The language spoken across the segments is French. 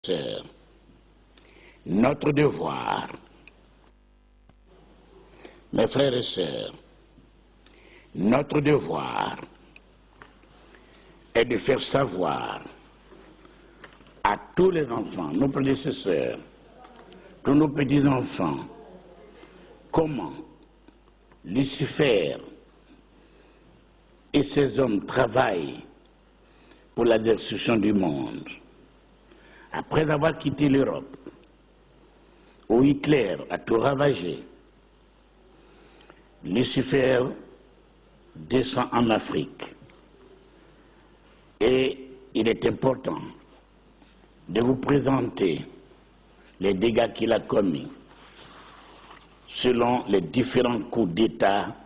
sœurs, notre devoir, mes frères et sœurs, notre devoir est de faire savoir à tous les enfants, nos prédécesseurs, tous nos petits-enfants, comment Lucifer et ses hommes travaillent pour la destruction du monde. Après avoir quitté l'Europe, où Hitler a tout ravagé, Lucifer descend en Afrique. Et il est important de vous présenter les dégâts qu'il a commis selon les différents coups d'État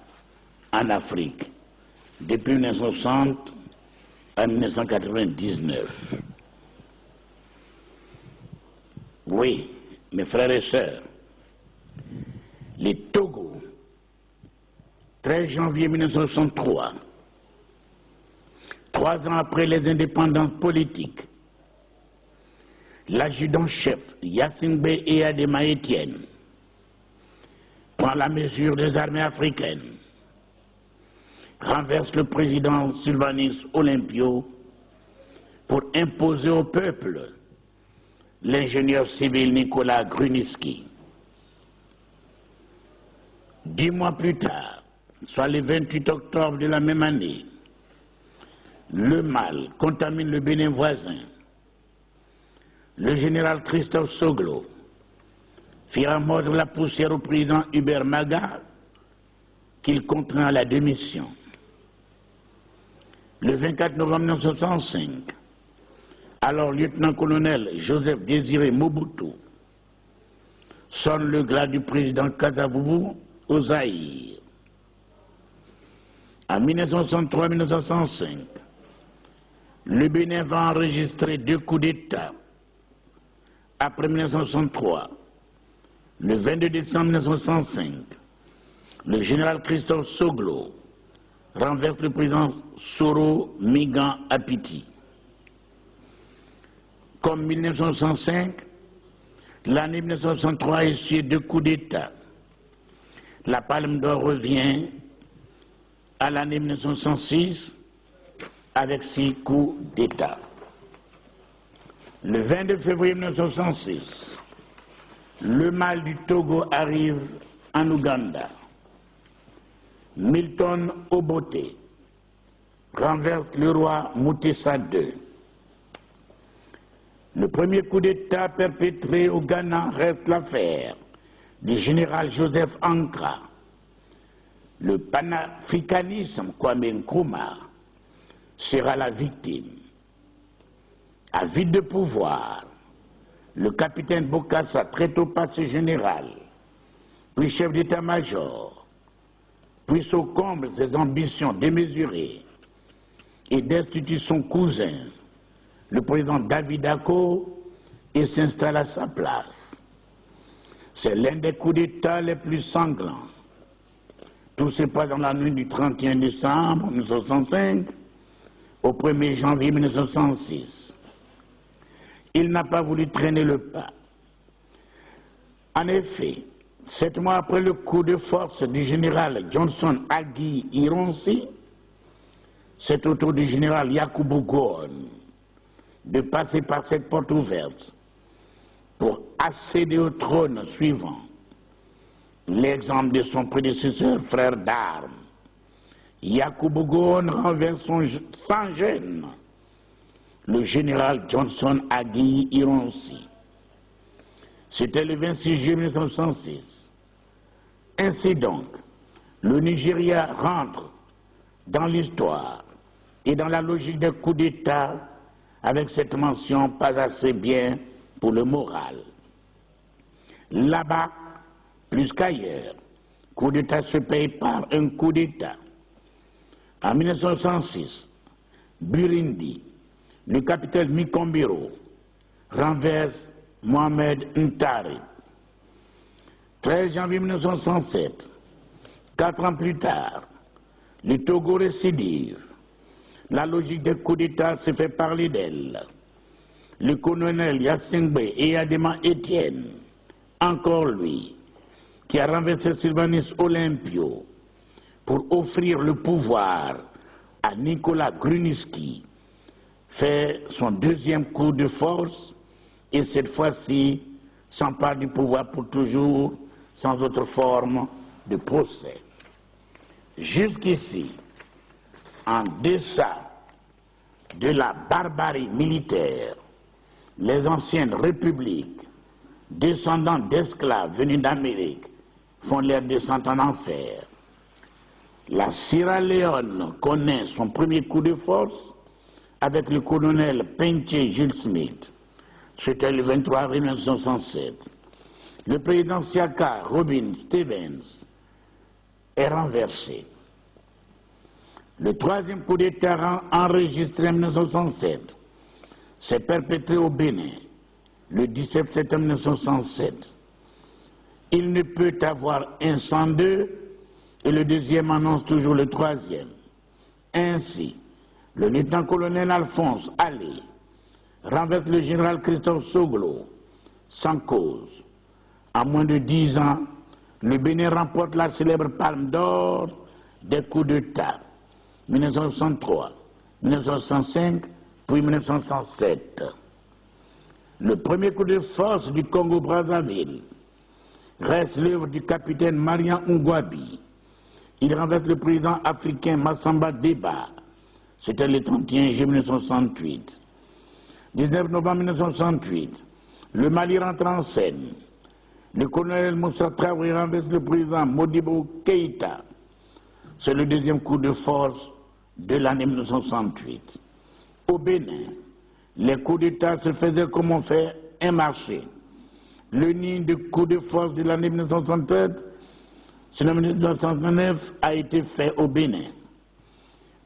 en Afrique, depuis 1960 à 1999. Oui, mes frères et sœurs, les Togo, 13 janvier 1963, 3 ans après les indépendances politiques, l'adjudant-chef Yassingbe Eyadema Etienne prend la mesure des armées africaines, renverse le président Sylvanus Olympio pour imposer au peuple l'ingénieur civil Nicolas Grunitzky. 10 mois plus tard, soit le 28 octobre de la même année, le mal contamine le Bénin voisin. Le général Christophe Soglo firent mordre la poussière au président Hubert Maga, qu'il contraint à la démission. Le 24 novembre 1965, alors lieutenant-colonel Joseph Désiré Mobutu sonne le glas du président Kasavubu au Zaïre. En 1963-1965, le Bénin va enregistrer 2 coups d'État. Après 1963, le 22 décembre 1965, le général Christophe Soglo renverse le président Soro Migan Apiti. Comme 1965, l'année 1963 a essuyé 2 coups d'État. La Palme d'Or revient à l'année 1966 avec 6 coups d'État. Le 22 février 1966, le mal du Togo arrive en Ouganda. Milton Obote renverse le roi Mutesa II. Le premier coup d'État perpétré au Ghana reste l'affaire du général Joseph Ankara. Le panafricanisme Kwame Nkrumah sera la victime. Avide de pouvoir, le capitaine Bokassa, très tôt passé général, puis chef d'état-major, puis au comble ses ambitions démesurées et destitue son cousin, le président David Dako, et s'installe à sa place. C'est l'un des coups d'État les plus sanglants. Tout se passe dans la nuit du 31 décembre 1965 au 1er janvier 1966. Il n'a pas voulu traîner le pas. En effet, 7 mois après le coup de force du général Johnson Agui Ironsi, c'est au tour du général Yakubu Gowon de passer par cette porte ouverte pour accéder au trône suivant l'exemple de son prédécesseur, frère d'armes. Yakubu Gowon renverse sans gêne le général Johnson Agui Ironsi. C'était le 26 juillet 1906. Ainsi donc, le Nigeria rentre dans l'histoire et dans la logique des coups d'État avec cette mention pas assez bien pour le moral. Là-bas, plus qu'ailleurs, coup d'État se paye par un coup d'État. En 1906, Burundi, le capitaine Mikombiro renverse Mohamed Ntare. 13 janvier 1907, 4 ans plus tard, le Togo récidive. La logique des coups d'État se fait parler d'elle. le colonel Yassingbe et Adema Etienne, encore lui, qui a renversé Sylvanus Olympio pour offrir le pouvoir à Nicolas Grunitzky, fait son deuxième coup de force et cette fois-ci s'empare du pouvoir pour toujours, sans autre forme de procès. Jusqu'ici, en deçà de la barbarie militaire, les anciennes républiques, descendants d'esclaves venus d'Amérique, font leur descente en enfer. La Sierra Leone connaît son premier coup de force avec le colonel Pinche Jules Smith. C'était le 23 avril 1967. Le président Siaka Robin Stevens est renversé. Le troisième coup d'État enregistré en 1967 s'est perpétré au Bénin le 17 septembre 1967. Il ne peut avoir un sans deux et le deuxième annonce toujours le troisième. Ainsi, le lieutenant-colonel Alphonse Allé renverse le général Christophe Soglo sans cause. En moins de 10 ans, le Bénin remporte la célèbre Palme d'Or des coups d'État. 1963, 1965, puis 1967. Le premier coup de force du Congo-Brazzaville reste l'œuvre du capitaine Marian Ngouabi. Il renverse le président africain Massamba Deba. C'était le 31 juillet 1968. 19 novembre 1968, le Mali rentre en scène. Le colonel Moussa Traoré renverse le président Modibo Keïta. C'est le deuxième coup de force de l'année 1968. Au Bénin, les coups d'État se faisaient comme on fait un marché. Le nid de coups de force de l'année 1967, c'est en 1969, a été fait au Bénin.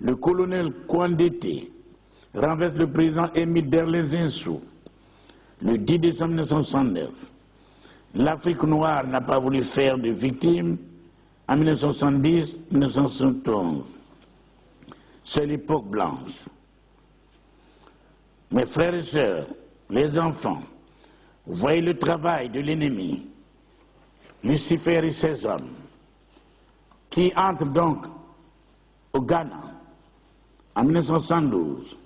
Le colonel Kouandété renverse le président Émile Derlin-Zinsou le 10 décembre 1969. L'Afrique noire n'a pas voulu faire de victimes en 1970-1971. C'est l'époque blanche. Mes frères et sœurs, les enfants, voyez le travail de l'ennemi, Lucifer et ses hommes, qui entrent donc au Ghana en 1972.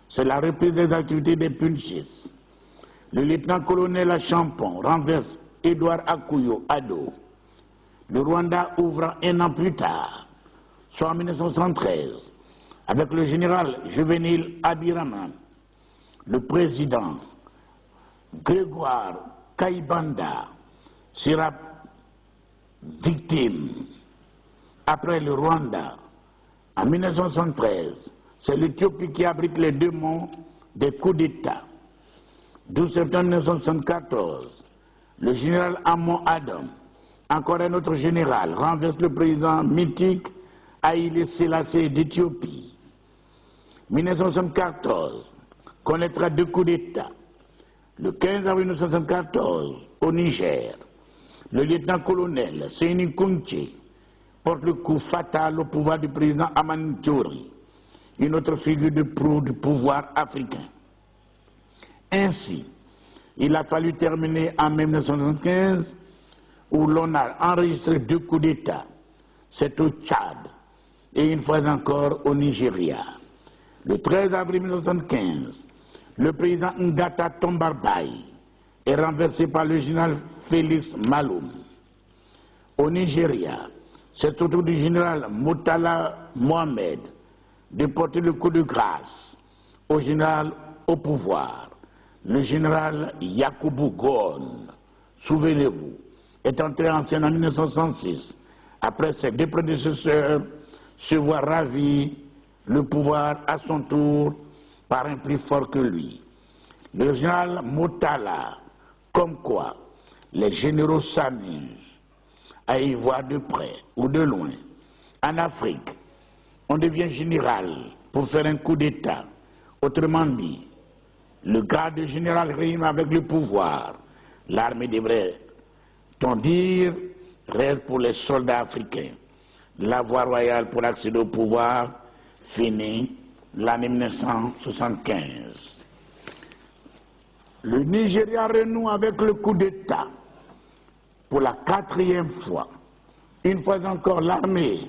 C'est la reprise des activités des Punchis. Le lieutenant-colonel à Champon renverse Édouard Akuyo Ado. Le Rwanda ouvre un an plus tard, soit en 1973, avec le général Juvénile Abiraman. Le président Grégoire Kayibanda sera victime. Après le Rwanda, en 1973, c'est l'Éthiopie qui abrite les deux monts des coups d'État. 12 septembre 1974, le général Amon Adam, encore un autre général, renverse le président mythique Haïlé Sélassié d'Éthiopie. 1974 connaîtra deux coups d'État. Le 15 avril 1974, au Niger, le lieutenant-colonel Séni Kounché porte le coup fatal au pouvoir du président Amani Tchouri, une autre figure de proue du pouvoir africain. Ainsi, il a fallu terminer en 1975 où l'on a enregistré deux coups d'État. C'est au Tchad et une fois encore au Nigeria. Le 13 avril 1975, le président Ngata Tombarbaye est renversé par le général Félix Maloum. Au Nigeria, c'est au tour du général Murtala Mohamed de porter le coup de grâce au général au pouvoir, le général Yakubu Gowon. Souvenez-vous, est entré en scène en 1966, après ses deux prédécesseurs se voir ravi le pouvoir à son tour par un plus fort que lui. Le général Murtala, comme quoi les généraux s'amusent à y voir de près ou de loin. En Afrique, on devient général pour faire un coup d'État. Autrement dit, le grade de général rime avec le pouvoir. L'armée devrait-on dire, reste pour les soldats africains. La voie royale pour accéder au pouvoir finit l'année 1975. Le Nigeria renoue avec le coup d'État pour la 4e fois. Une fois encore, l'armée,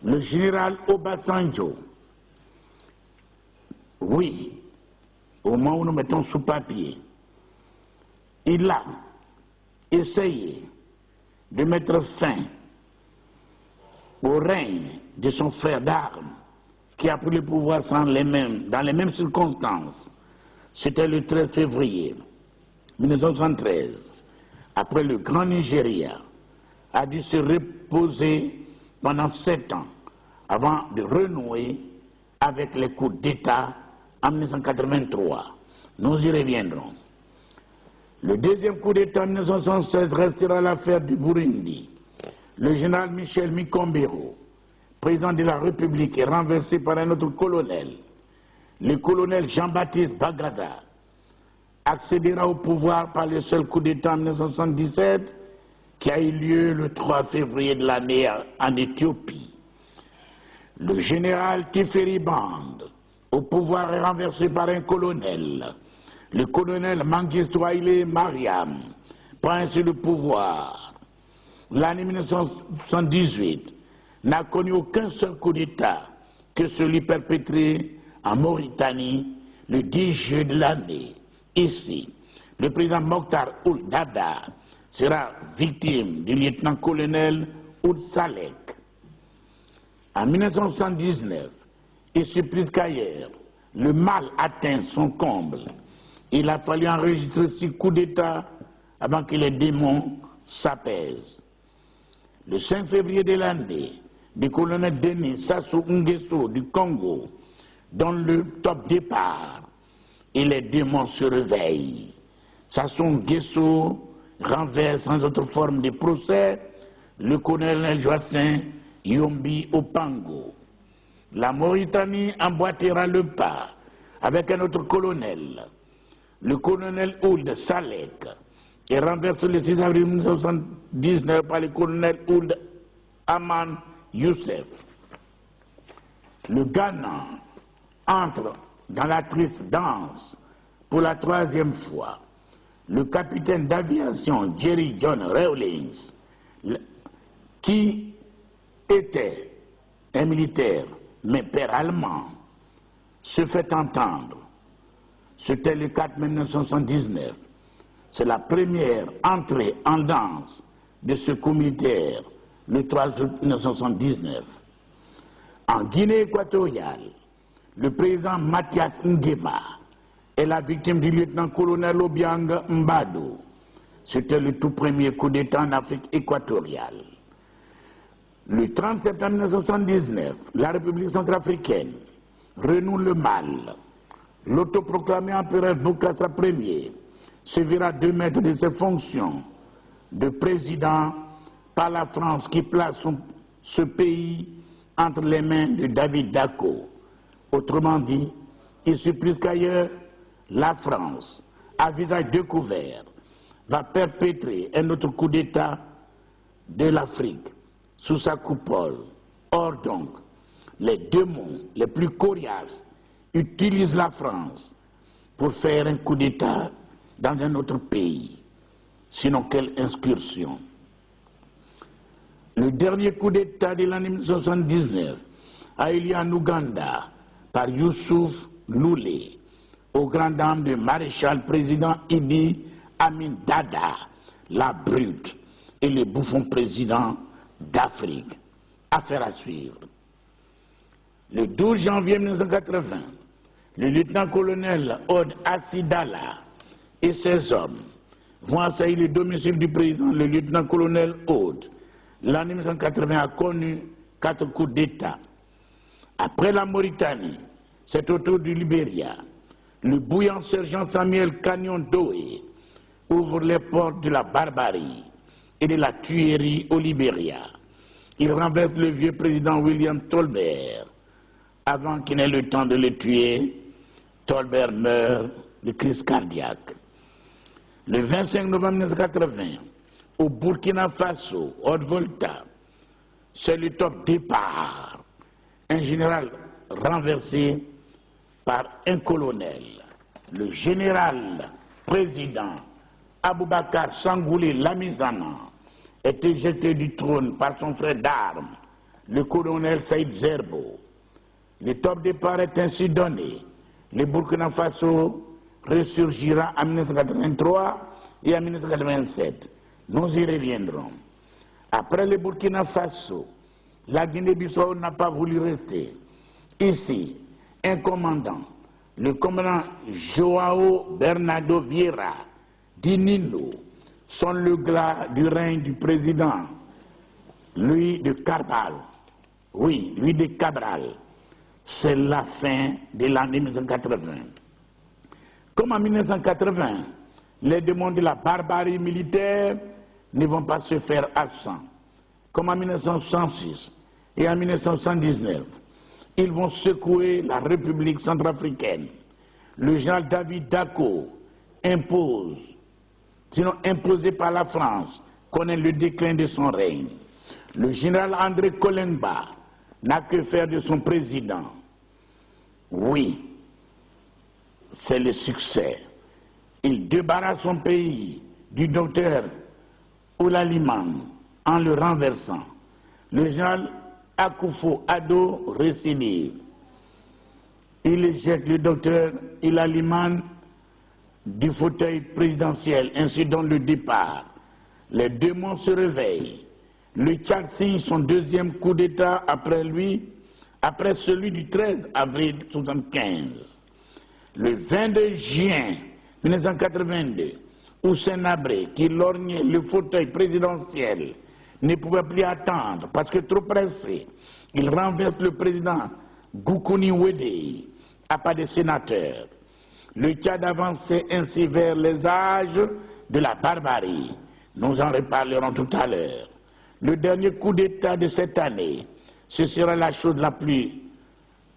le général Obasanjo, oui, au moment où nous mettons sous papier, il a essayé de mettre fin au règne de son frère d'armes qui a pris le pouvoir dans les mêmes circonstances. C'était le 13 février 1973. Après le Grand Nigeria a dû se reposer pendant 7 ans avant de renouer avec les coups d'État en 1983. Nous y reviendrons. Le deuxième coup d'État en 1976 restera l'affaire du Burundi. Le général Michel Mikombero, président de la République, est renversé par un autre colonel. Le colonel Jean-Baptiste Bagaza accédera au pouvoir par le seul coup d'État en 1977 qui a eu lieu le 3 février de l'année en Éthiopie. Le général Tiferi Band, au pouvoir, est renversé par un colonel. Le colonel Mengistu Haile Mariam prend ainsi le pouvoir. L'année 1978 n'a connu aucun seul coup d'État que celui perpétré en Mauritanie le 10 juillet de l'année. Ici, le président Mokhtar Ould Dada sera victime du lieutenant-colonel Ould Salek. En 1979, ici plus qu'ailleurs, le mal atteint son comble. Il a fallu enregistrer 6 coups d'État avant que les démons s'apaisent. Le 5 février de l'année, le colonel Denis Sassou Nguesso du Congo donne le top départ et les démons se réveillent. Sassou Nguesso renverse sans autre forme de procès le colonel Joassin Yombi Opango. La Mauritanie emboîtera le pas avec un autre colonel, le colonel Ould Salek, est renversé le 6 avril 1979 par le colonel Ould Aman Youssef. Le Ghana entre dans la triste danse pour la 3e fois. Le capitaine d'aviation Jerry John Rawlings, qui était un militaire mais père allemand, se fait entendre. C'était le 4 mai 1979. C'est la première entrée en danse de ce coup militaire, le 3 août 1979. En Guinée équatoriale, le président Mathias Nguema est la victime du lieutenant-colonel Obiang Mbado. C'était le tout premier coup d'État en Afrique équatoriale. Le 30 septembre 1979, la République centrafricaine renoue le mal. L'autoproclamé empereur Bokassa Ier se verra démettre de ses fonctions de président par la France qui place ce pays entre les mains de David Dacko. Autrement dit, ici plus qu'ailleurs, la France, à visage découvert, va perpétrer un autre coup d'État de l'Afrique sous sa coupole. Or donc, les démons les plus coriaces utilisent la France pour faire un coup d'État dans un autre pays. Sinon, quelle incursion! Le dernier coup d'État de l'année 1979 a eu lieu en Ouganda par Youssouf Loulé, aux grandes dames de maréchal président Idi Amin Dada, la brute et le bouffon président d'Afrique. Affaire à suivre. Le 12 janvier 1980, le lieutenant-colonel Od Assidala et ses hommes vont assaillir le domicile du président, le lieutenant-colonel Od. L'année 1980 a connu 4 coups d'État. Après la Mauritanie, c'est au tour du Libéria. Le bouillant sergent Samuel Canyon Doe ouvre les portes de la barbarie et de la tuerie au Libéria. Il renverse le vieux président William Tolbert. Avant qu'il n'ait le temps de le tuer, Tolbert meurt de crise cardiaque. Le 25 novembre 1980, au Burkina Faso, Haute-Volta, c'est le top départ. Un général renversé par un colonel. Le général président Aboubakar Sangoulé Lamizana est éjecté du trône par son frère d'armes, le colonel Saïd Zerbo. Le top départ est ainsi donné. Le Burkina Faso ressurgira en 1983 et en 1987. Nous y reviendrons. Après le Burkina Faso, la Guinée-Bissau n'a pas voulu rester. Ici, un commandant, le commandant Joao Bernardo Vieira d'Inino, sont le glas du règne du président Louis de Cabral. Oui, Louis de Cabral. C'est la fin de l'année 1980. Comme en 1980, les démons de la barbarie militaire ne vont pas se faire absents. Comme en 1966 et en 1979, ils vont secouer la République centrafricaine. Le général David Dacko impose, sinon imposé par la France, connaît le déclin de son règne. Le général André Kolemba n'a que faire de son président. Oui, c'est le succès. Il débarrasse son pays du docteur Oulaliman en le renversant. Le général Akufo-Addo récidive. Il éjecte le docteur Oulaliman du fauteuil présidentiel, ainsi donne le départ. Les démons se réveillent. Le Tchad signe son deuxième coup d'État après celui du 13 avril 1975. Le 22 juin 1982, Houssen Abré, qui lorgnait le fauteuil présidentiel, ne pouvait plus attendre parce que trop pressé, il renverse le président Goukouni Wedei à pas de sénateurs. Le Tchad avançait ainsi vers les âges de la barbarie. Nous en reparlerons tout à l'heure. Le dernier coup d'État de cette année, ce sera la chose la plus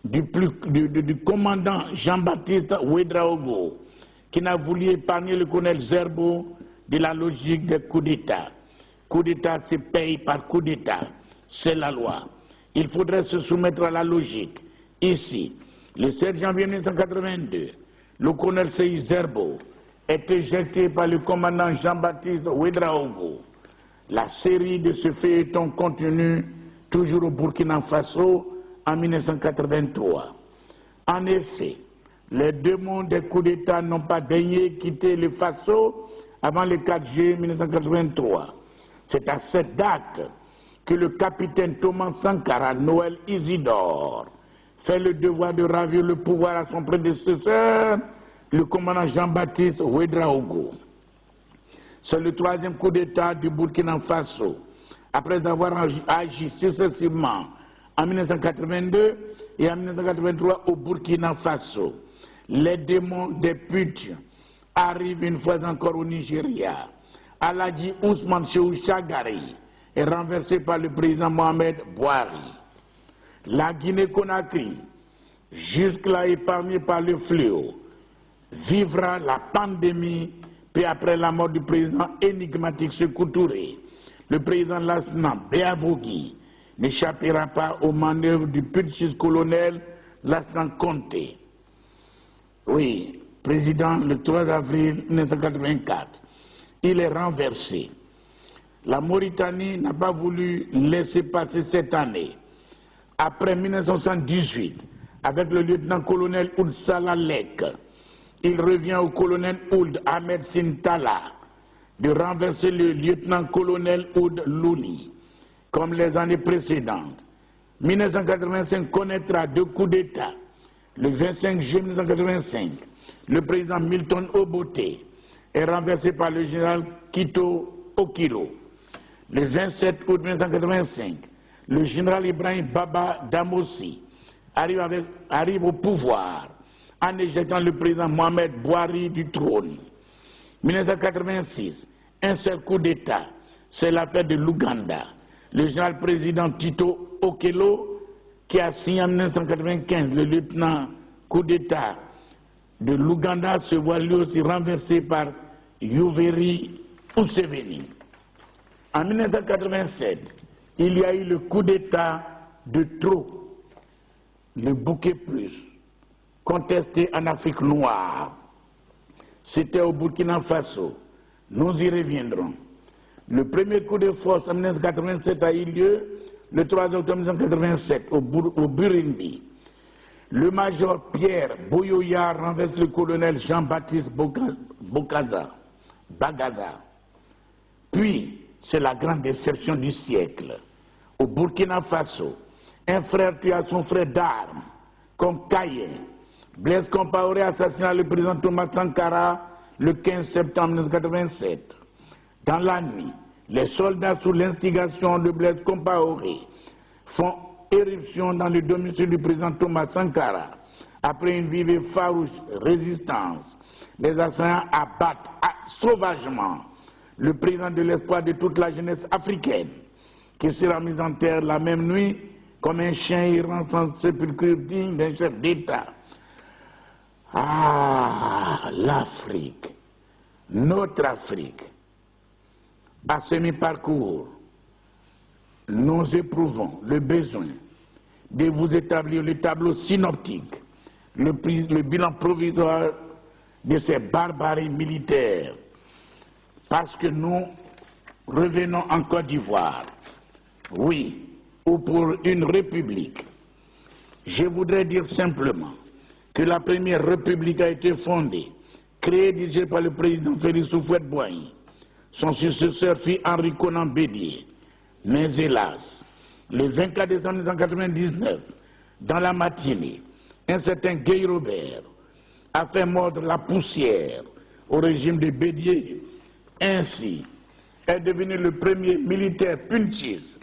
du commandant Jean-Baptiste Ouédraogo, qui n'a voulu épargner le colonel Zerbo de la logique des coups d'État. Coup d'État se paye par coup d'État, c'est la loi. Il faudrait se soumettre à la logique. Ici, le 7 janvier 1982, le colonel Saïd Zerbo est éjecté par le commandant Jean-Baptiste Ouédraogo. La série de ce feuilleton continue toujours au Burkina Faso en 1983. En effet, les démons des coups d'État n'ont pas daigné quitter le Faso avant le 4 juillet 1983. C'est à cette date que le capitaine Thomas Sankara Noël Isidore fait le devoir de ravir le pouvoir à son prédécesseur, le commandant Jean-Baptiste Ouédraogo. C'est le troisième coup d'État du Burkina Faso, après avoir agi successivement en 1982 et en 1983 au Burkina Faso. Les démons des putes arrivent une fois encore au Nigeria. Aladji Ousmane Cheikhou Chagari est renversé par le président Mohamed Bouhari. La Guinée-Conakry, jusque-là épargnée par le fléau, vivra la pandémie, puis après la mort du président énigmatique Sékou Touré. Le président Lassana Béavogui n'échappera pas aux manœuvres du putschiste colonel Lassana Conté. Oui, président le 3 avril 1984. Il est renversé. La Mauritanie n'a pas voulu laisser passer cette année. Après 1978, avec le lieutenant-colonel Ould Salalek, il revient au colonel Ould Ahmed Sintala de renverser le lieutenant-colonel Ould Louli, comme les années précédentes. 1985 connaîtra deux coups d'État. Le 25 juillet 1985, le président Milton Obote est renversé par le général Kito Okilo. Le 27 août 1985, le général Ibrahim Baba Damossi arrive au pouvoir en éjectant le président Mohamed Bouhari du trône. 1986, un seul coup d'État, c'est l'affaire de l'Ouganda. Le général président Tito Okello, qui a signé en 1995 le lieutenant coup d'État de l'Ouganda, se voit lui aussi renversé par Yoweri Museveni. En 1987, il y a eu le coup d'État de trop, le bouquet plus, contesté en Afrique noire. C'était au Burkina Faso. Nous y reviendrons. Le premier coup de force en 1987 a eu lieu le 3 octobre 1987 au Burundi. Le major Pierre Boyoya renverse le colonel Jean-Baptiste Bagaza. Puis, c'est la grande déception du siècle. Au Burkina Faso, un frère tua son frère d'armes, comme Caïn. Blaise Compaoré assassina le président Thomas Sankara le 15 septembre 1987. Dans la nuit, les soldats sous l'instigation de Blaise Compaoré font éruption dans le domicile du président Thomas Sankara. Après une vive et farouche résistance, les assaillants abattent sauvagement le président de l'espoir de toute la jeunesse africaine, qui sera mis en terre la même nuit comme un chien errant sans sépulture digne d'un chef d'État. Ah, l'Afrique, notre Afrique, à ce mi-parcours, nous éprouvons le besoin de vous établir le tableau synoptique, le bilan provisoire de ces barbaries militaires, parce que nous revenons en Côte d'Ivoire, oui, ou pour une république. Je voudrais dire simplement que la première république a été fondée, créée, dirigée par le président Félix Houphouët-Boigny. Son successeur fut Henri Konan Bédié. Mais hélas, le 24 décembre 1999, dans la matinée, un certain Guy Robert a fait mordre la poussière au régime de Bédié. Ainsi, est devenu le premier militaire putschiste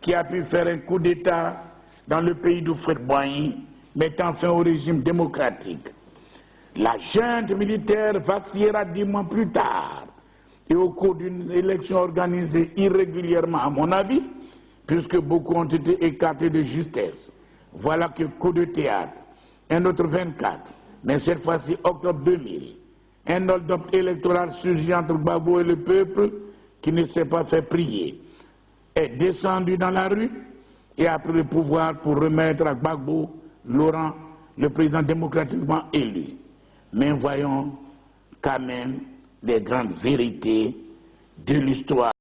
qui a pu faire un coup d'État dans le pays d'Houphouët-Boigny, mettant fin au régime démocratique. La junte militaire vacillera 10 mois plus tard et au cours d'une élection organisée irrégulièrement, à mon avis, puisque beaucoup ont été écartés de justesse. Voilà que coup de théâtre, un autre 24, mais cette fois-ci octobre 2000, un hold-up électoral surgit entre Gbagbo et le peuple qui ne s'est pas fait prier, est descendu dans la rue et a pris le pouvoir pour remettre à Gbagbo Laurent, le président démocratiquement élu. Mais voyons quand même les grandes vérités de l'histoire.